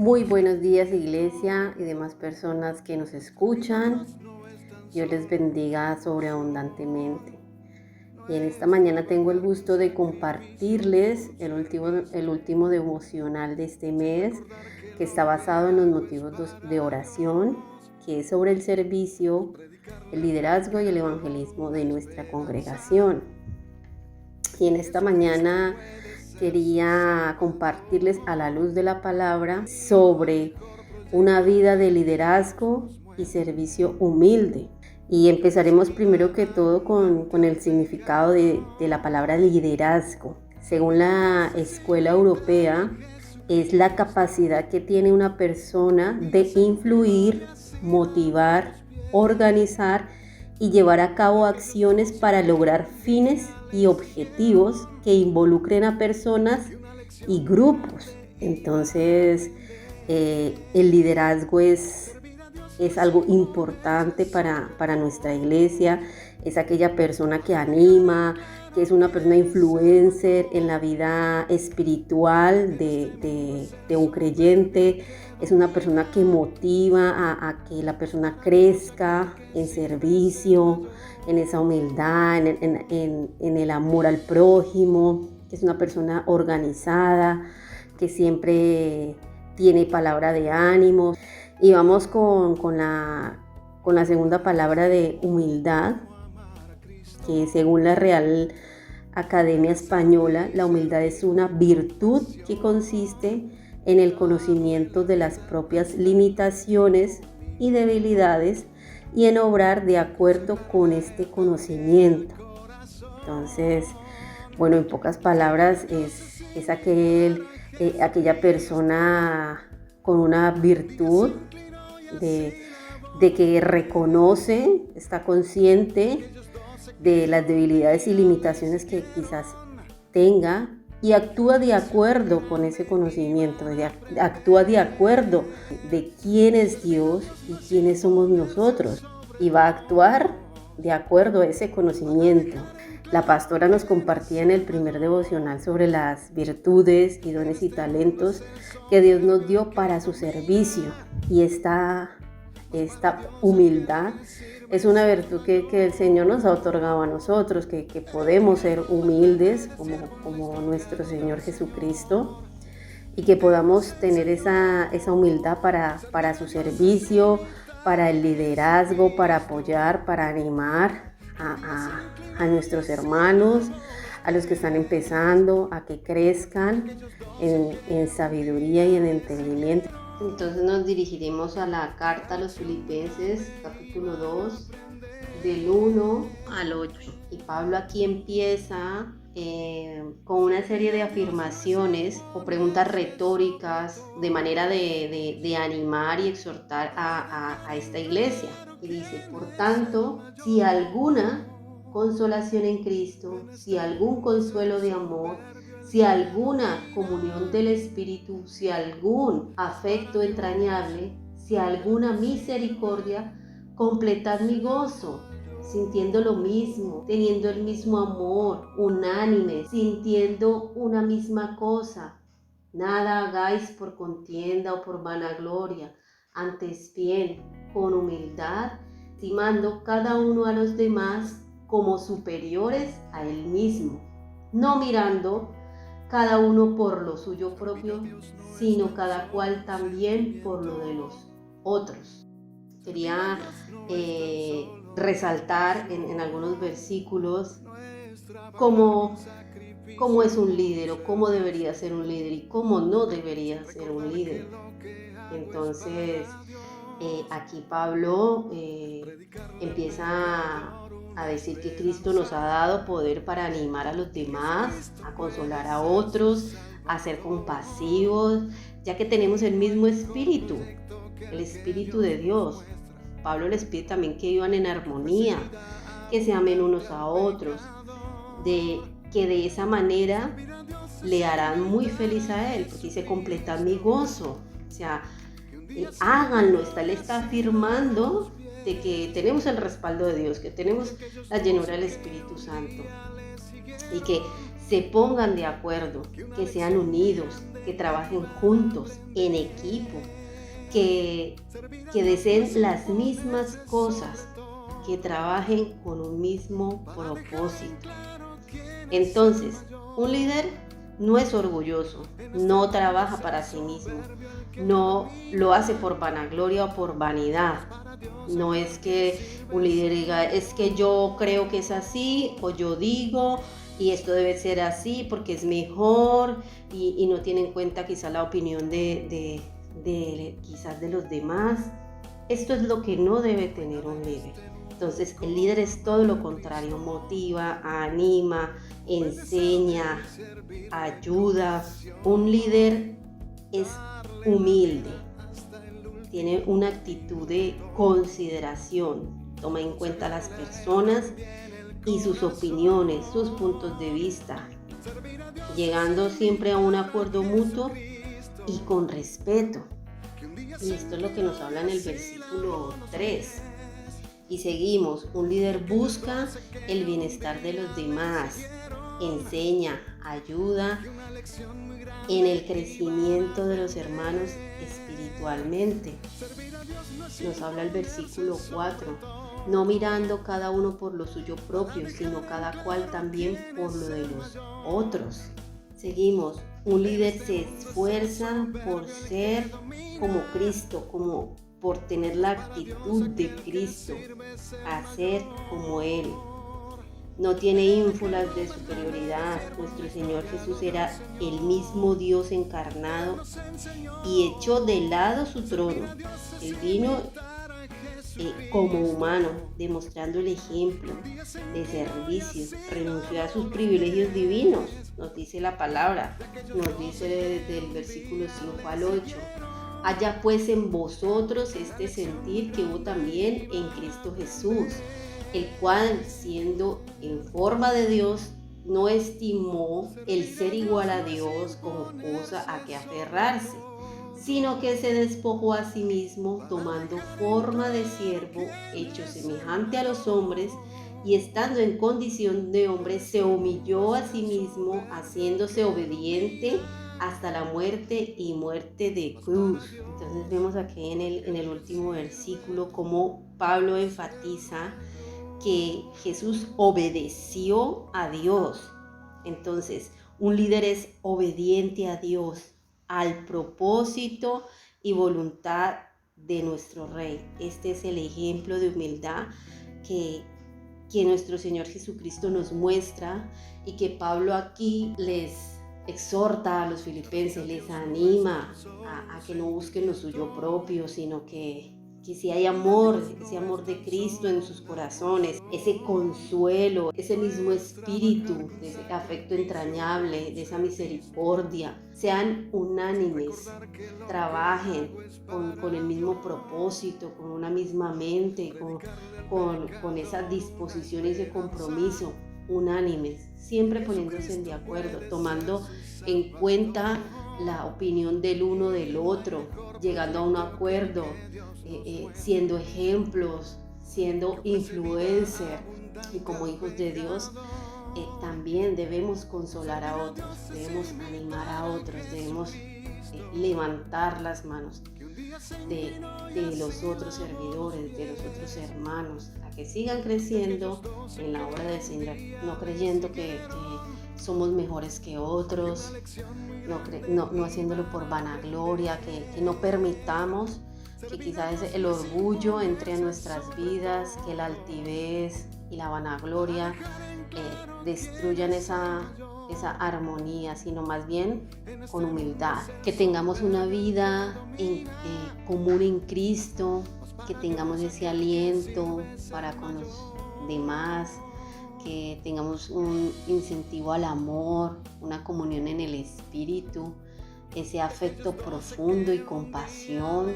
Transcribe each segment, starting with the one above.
Muy buenos días, iglesia y demás personas que nos escuchan. Dios les bendiga sobreabundantemente. Y en esta mañana tengo el gusto de compartirles el último devocional de este mes, que está basado en los motivos de oración, que es sobre el servicio, el liderazgo y el evangelismo de nuestra congregación. Y en esta mañana quería compartirles a la luz de la palabra sobre una vida de liderazgo y servicio humilde. Y empezaremos primero que todo con el significado de la palabra liderazgo. Según la Escuela Europea, es la capacidad que tiene una persona de influir, motivar, organizar y llevar a cabo acciones para lograr fines y objetivos que involucren a personas y grupos. Entonces, el liderazgo es algo importante para nuestra iglesia. Es aquella persona que anima, que es una persona influencer en la vida espiritual de un creyente. Es una persona que motiva a que la persona crezca en servicio, en esa humildad, en el amor al prójimo. Es una persona organizada, que siempre tiene palabra de ánimo. Y vamos con la segunda palabra de humildad, que según la Real Academia Española, la humildad es una virtud que consiste en el conocimiento de las propias limitaciones y debilidades y en obrar de acuerdo con este conocimiento. Entonces, bueno, en pocas palabras es aquella persona con una virtud de que reconoce, está consciente de las debilidades y limitaciones que quizás tenga y actúa de acuerdo con ese conocimiento, actúa de acuerdo de quién es Dios y quiénes somos nosotros, y va a actuar de acuerdo a ese conocimiento. La pastora nos compartía en el primer devocional sobre las virtudes y dones y talentos que Dios nos dio para su servicio, y esta humildad es una virtud que el Señor nos ha otorgado a nosotros, que podemos ser humildes como nuestro Señor Jesucristo, y que podamos tener esa humildad para su servicio, para el liderazgo, para apoyar, para animar a nuestros hermanos, a los que están empezando, a que crezcan en sabiduría y en entendimiento. Entonces nos dirigiremos a la carta a los Filipenses, capítulo 2, del 1 al 8. Y Pablo aquí empieza con una serie de afirmaciones o preguntas retóricas de manera de animar y exhortar a esta iglesia. Y dice: por tanto, si alguna consolación en Cristo, si algún consuelo de amor, si alguna comunión del Espíritu, si algún afecto entrañable, si alguna misericordia, completad mi gozo, sintiendo lo mismo, teniendo el mismo amor, unánimes, sintiendo una misma cosa. Nada hagáis por contienda o por vanagloria, antes bien, con humildad, estimando cada uno a los demás como superiores a él mismo, no mirando cada uno por lo suyo propio, sino cada cual también por lo de los otros. Quería resaltar en algunos versículos cómo es un líder, o cómo debería ser un líder y cómo no debería ser un líder. Entonces, aquí Pablo empieza a decir que Cristo nos ha dado poder para animar a los demás, a consolar a otros, a ser compasivos, ya que tenemos el mismo espíritu, el espíritu de Dios. Pablo les pide también que vivan en armonía, que se amen unos a otros, que de esa manera le harán muy feliz a él, porque dice: completad mi gozo. O sea, háganlo. Él está afirmando de que tenemos el respaldo de Dios, que tenemos la llenura del Espíritu Santo, y que se pongan de acuerdo, que sean unidos, que trabajen juntos, en equipo, que deseen las mismas cosas, que trabajen con un mismo propósito. Entonces, un líder no es orgulloso, no trabaja para sí mismo, no lo hace por vanagloria o por vanidad. No es que un líder diga, es que yo creo que es así, o yo digo, y esto debe ser así porque es mejor, y no tiene en cuenta quizás la opinión quizás de los demás. Esto es lo que no debe tener un líder. Entonces, el líder es todo lo contrario, motiva, anima, enseña, ayuda. Un líder es humilde, tiene una actitud de consideración, toma en cuenta a las personas y sus opiniones, sus puntos de vista, llegando siempre a un acuerdo mutuo y con respeto. Y esto es lo que nos habla en el versículo 3. Y seguimos, un líder busca el bienestar de los demás, enseña, ayuda en el crecimiento de los hermanos espiritualmente. Nos habla el versículo 4, no mirando cada uno por lo suyo propio, sino cada cual también por lo de los otros. Seguimos, un líder se esfuerza por ser como Cristo, por tener la actitud de Cristo, hacer como Él. No tiene ínfulas de superioridad. Nuestro Señor Jesús era el mismo Dios encarnado y echó de lado su trono. Él vino como humano, demostrando el ejemplo de servicio. Renunció a sus privilegios divinos, nos dice la palabra, nos dice desde el versículo 5 al 8. Haya pues en vosotros este sentir que hubo también en Cristo Jesús, el cual, siendo en forma de Dios, no estimó el ser igual a Dios como cosa a que aferrarse, sino que se despojó a sí mismo, tomando forma de siervo, hecho semejante a los hombres, y estando en condición de hombre, se humilló a sí mismo, haciéndose obediente hasta la muerte y muerte de cruz. Entonces vemos aquí en el último versículo cómo Pablo enfatiza que Jesús obedeció a Dios. Entonces, un líder es obediente a Dios, al propósito y voluntad de nuestro Rey. Este es el ejemplo de humildad que nuestro Señor Jesucristo nos muestra y que Pablo aquí les exhorta a los filipenses, les anima a que no busquen lo suyo propio, sino que si hay amor, ese amor de Cristo en sus corazones, ese consuelo, ese mismo espíritu, de ese afecto entrañable, de esa misericordia, sean unánimes, trabajen con el mismo propósito, con una misma mente, con esa disposición y ese compromiso, unánimes, siempre poniéndose de acuerdo, tomando en cuenta la opinión del uno del otro, llegando a un acuerdo, siendo ejemplos, siendo influencer, y como hijos de Dios también debemos consolar a otros, debemos animar a otros, debemos levantar las manos de los otros servidores, de los otros hermanos, a que sigan creciendo en la obra del Señor, no creyendo que somos mejores que otros, no haciéndolo por vanagloria, que no permitamos que quizás el orgullo entre en nuestras vidas, que la altivez y la vanagloria destruyan esa armonía, sino más bien con humildad, que tengamos una vida común en Cristo, que tengamos ese aliento para con los demás, que tengamos un incentivo al amor, una comunión en el Espíritu, ese afecto profundo y compasión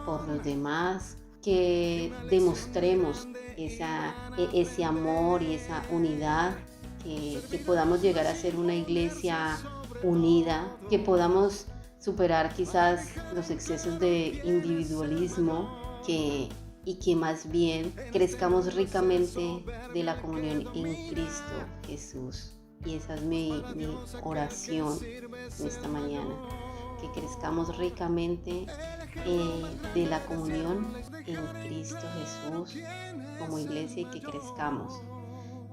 por los demás, que demostremos ese amor y esa unidad, que podamos llegar a ser una iglesia unida, que podamos superar quizás los excesos de individualismo, y que más bien crezcamos ricamente de la comunión en Cristo Jesús. Y esa es mi oración en esta mañana, que crezcamos ricamente de la comunión en Cristo Jesús como iglesia y que crezcamos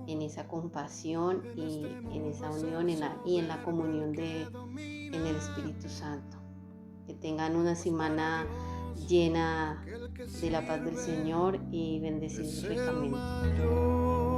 en esa compasión y en esa unión y en la comunión en el Espíritu Santo. Que tengan una semana llena de la paz del Señor y bendecidos ricamente.